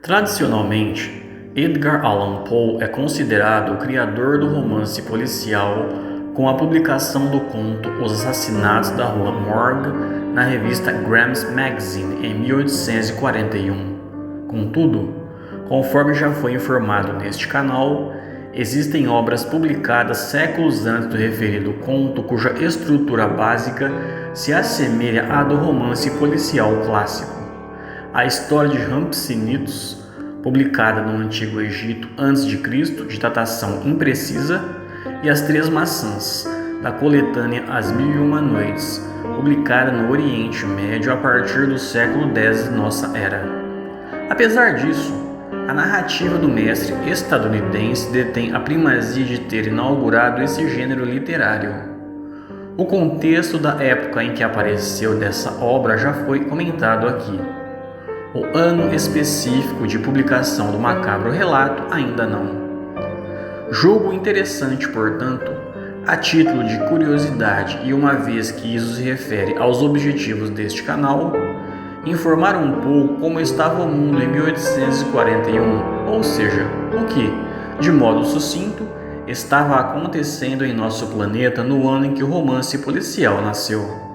Tradicionalmente, Edgar Allan Poe é considerado o criador do romance policial com a publicação do conto Os Assassinatos da Rua Morgue na revista Graham's Magazine em 1841. Contudo, conforme já foi informado neste canal, existem obras publicadas séculos antes do referido conto cuja estrutura básica se assemelha à do romance policial clássico. A história de Hampsinitos, publicada no Antigo Egito a.C., de datação imprecisa, e As Três Maçãs, da coletânea As Mil e Uma Noites, publicada no Oriente Médio a partir do século X de nossa era. Apesar disso, a narrativa do mestre estadunidense detém a primazia de ter inaugurado esse gênero literário. O contexto da época em que apareceu dessa obra já foi comentado aqui. O ano específico de publicação do macabro relato ainda não. Julgo interessante, portanto, a título de curiosidade e uma vez que isso se refere aos objetivos deste canal, informar um pouco como estava o mundo em 1841, ou seja, o que, de modo sucinto, estava acontecendo em nosso planeta no ano em que o romance policial nasceu.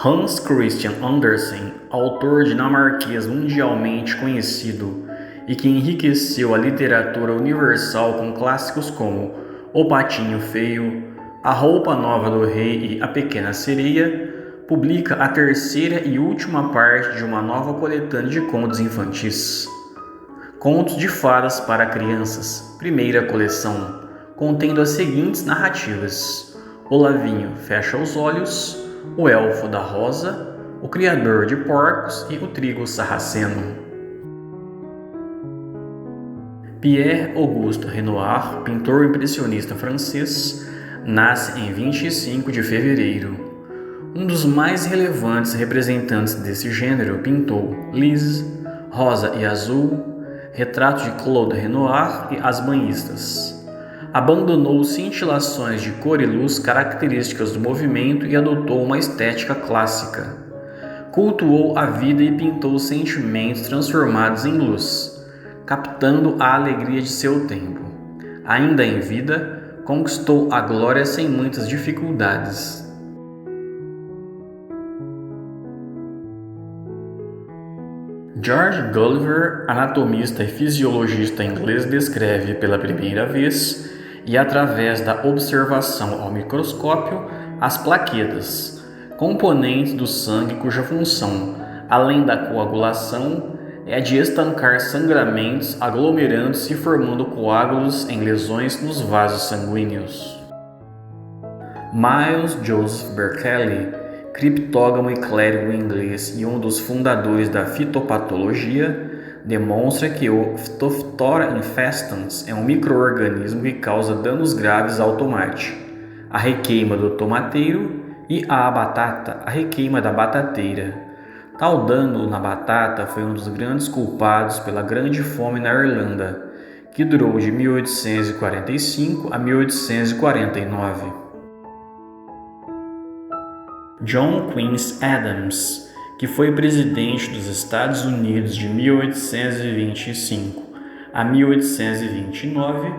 Hans Christian Andersen, autor dinamarquês mundialmente conhecido e que enriqueceu a literatura universal com clássicos como O Patinho Feio, A Roupa Nova do Rei e A Pequena Sereia, publica a terceira e última parte de uma nova coletânea de contos infantis. Contos de Fadas para Crianças, primeira coleção, contendo as seguintes narrativas: Olavinho fecha os olhos, O Elfo da Rosa, O Criador de Porcos e O Trigo Sarraceno. Pierre Auguste Renoir, pintor impressionista francês, nasce em 25 de fevereiro. Um dos mais relevantes representantes desse gênero pintou Lise, Rosa e Azul, Retrato de Claude Renoir e As Banhistas. Abandonou cintilações de cor e luz características do movimento e adotou uma estética clássica. Cultuou a vida e pintou sentimentos transformados em luz, captando a alegria de seu tempo. Ainda em vida, conquistou a glória sem muitas dificuldades. George Gulliver, anatomista e fisiologista inglês, descreve pela primeira vez e através da observação ao microscópio as plaquetas, componentes do sangue cuja função, além da coagulação, é a de estancar sangramentos aglomerando-se e formando coágulos em lesões nos vasos sanguíneos. Miles Joseph Berkeley, criptógamo e clérigo inglês e um dos fundadores da fitopatologia, demonstra que o Phytophthora infestans é um micro-organismo que causa danos graves ao tomate, a requeima do tomateiro, e à batata, a requeima da batateira. Tal dano na batata foi um dos grandes culpados pela Grande Fome na Irlanda, que durou de 1845 a 1849. John Quincy Adams, que foi presidente dos Estados Unidos de 1825 a 1829,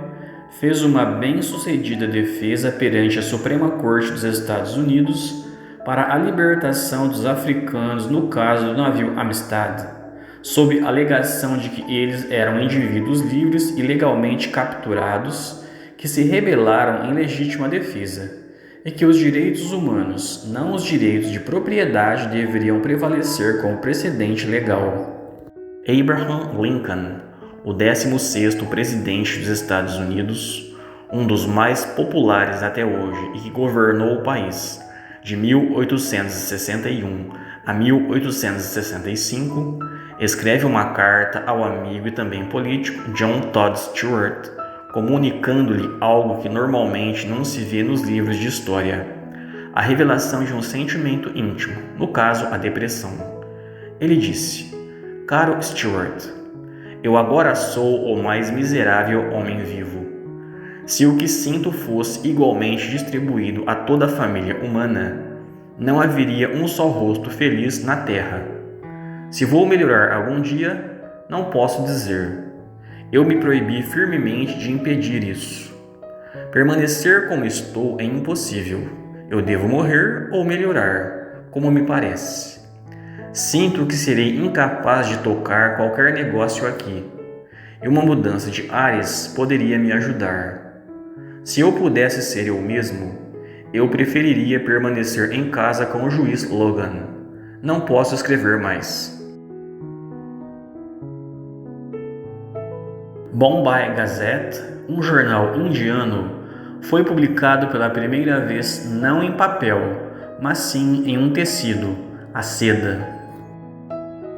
fez uma bem-sucedida defesa perante a Suprema Corte dos Estados Unidos para a libertação dos africanos no caso do navio Amistad, sob a alegação de que eles eram indivíduos livres e legalmente capturados que se rebelaram em legítima defesa, e que os direitos humanos, não os direitos de propriedade, deveriam prevalecer como precedente legal. Abraham Lincoln, o 16º presidente dos Estados Unidos, um dos mais populares até hoje e que governou o país de 1861 a 1865, escreve uma carta ao amigo e também político John Todd Stewart, comunicando-lhe algo que normalmente não se vê nos livros de história: a revelação de um sentimento íntimo, no caso, a depressão. Ele disse: Caro Stuart, eu agora sou o mais miserável homem vivo. Se o que sinto fosse igualmente distribuído a toda a família humana, não haveria um só rosto feliz na terra. Se vou melhorar algum dia, não posso dizer. Eu me proibi firmemente de impedir isso. Permanecer como estou é impossível. Eu devo morrer ou melhorar, como me parece. Sinto que serei incapaz de tocar qualquer negócio aqui, e uma mudança de ares poderia me ajudar. Se eu pudesse ser eu mesmo, eu preferiria permanecer em casa com o juiz Logan. Não posso escrever mais. Bombay Gazette, um jornal indiano, foi publicado pela primeira vez não em papel, mas sim em um tecido, a seda.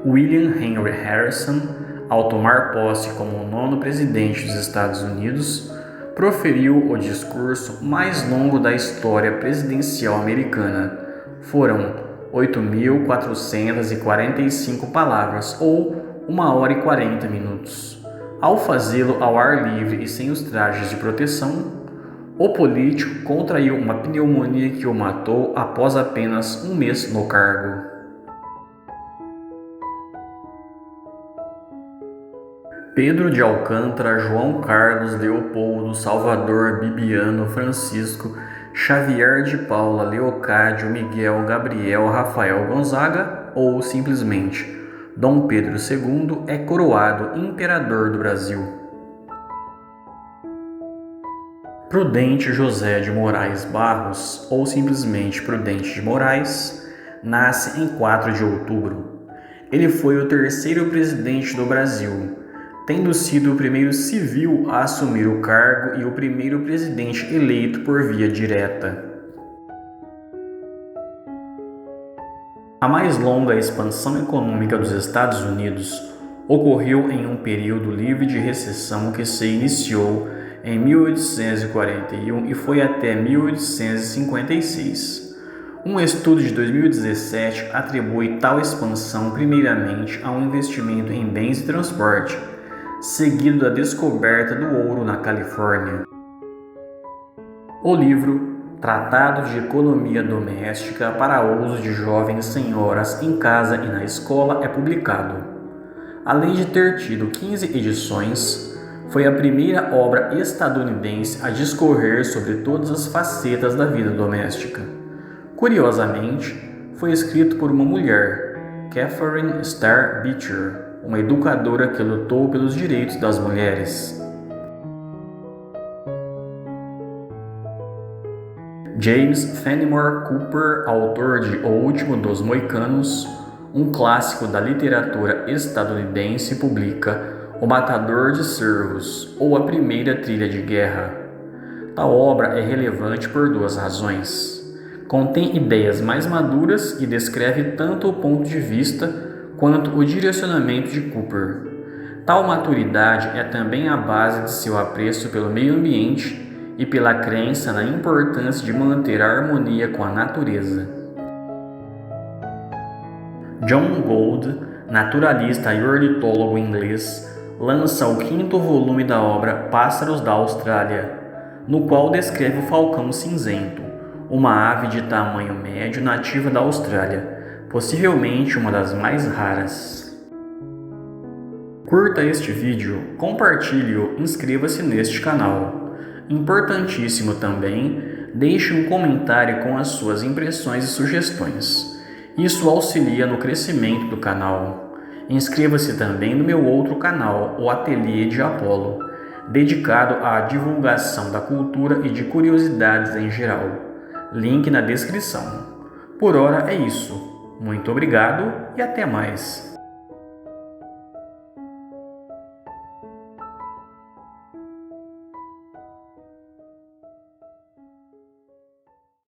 William Henry Harrison, ao tomar posse como o 9º presidente dos Estados Unidos, proferiu o discurso mais longo da história presidencial americana. Foram 8.445 palavras, ou 1h40 minutos. Ao fazê-lo ao ar livre e sem os trajes de proteção, o político contraiu uma pneumonia que o matou após apenas um mês no cargo. Pedro de Alcântara, João Carlos, Leopoldo, Salvador, Bibiano, Francisco, Xavier de Paula, Leocádio, Miguel, Gabriel, Rafael Gonzaga ou simplesmente Dom Pedro II é coroado imperador do Brasil. Prudente José de Moraes Barros, ou simplesmente Prudente de Moraes, nasce em 4 de outubro. Ele foi o 3º presidente do Brasil, tendo sido o primeiro civil a assumir o cargo e o primeiro presidente eleito por via direta. A mais longa expansão econômica dos Estados Unidos ocorreu em um período livre de recessão que se iniciou em 1841 e foi até 1856. Um estudo de 2017 atribui tal expansão primeiramente a um investimento em bens e transporte, seguido da descoberta do ouro na Califórnia. O livro Tratado de Economia Doméstica para uso de jovens senhoras em casa e na escola é publicado. Além de ter tido 15 edições, foi a primeira obra estadunidense a discorrer sobre todas as facetas da vida doméstica. Curiosamente, foi escrito por uma mulher, Catherine Starr Beecher, uma educadora que lutou pelos direitos das mulheres. James Fenimore Cooper, autor de O Último dos Moicanos, um clássico da literatura estadunidense, publica O Matador de Cervos, ou A Primeira Trilha de Guerra. Tal obra é relevante por 2 razões. Contém ideias mais maduras e descreve tanto o ponto de vista quanto o direcionamento de Cooper. Tal maturidade é também a base de seu apreço pelo meio ambiente e pela crença na importância de manter a harmonia com a natureza. John Gould, naturalista e ornitólogo inglês, lança o 5º volume da obra Pássaros da Austrália, no qual descreve o falcão cinzento, uma ave de tamanho médio nativa da Austrália, possivelmente uma das mais raras. Curta este vídeo, compartilhe-o e inscreva-se neste canal. Importantíssimo também, deixe um comentário com as suas impressões e sugestões. Isso auxilia no crescimento do canal. Inscreva-se também no meu outro canal, o Ateliê de Apolo, dedicado à divulgação da cultura e de curiosidades em geral. Link na descrição. Por hora é isso. Muito obrigado e até mais.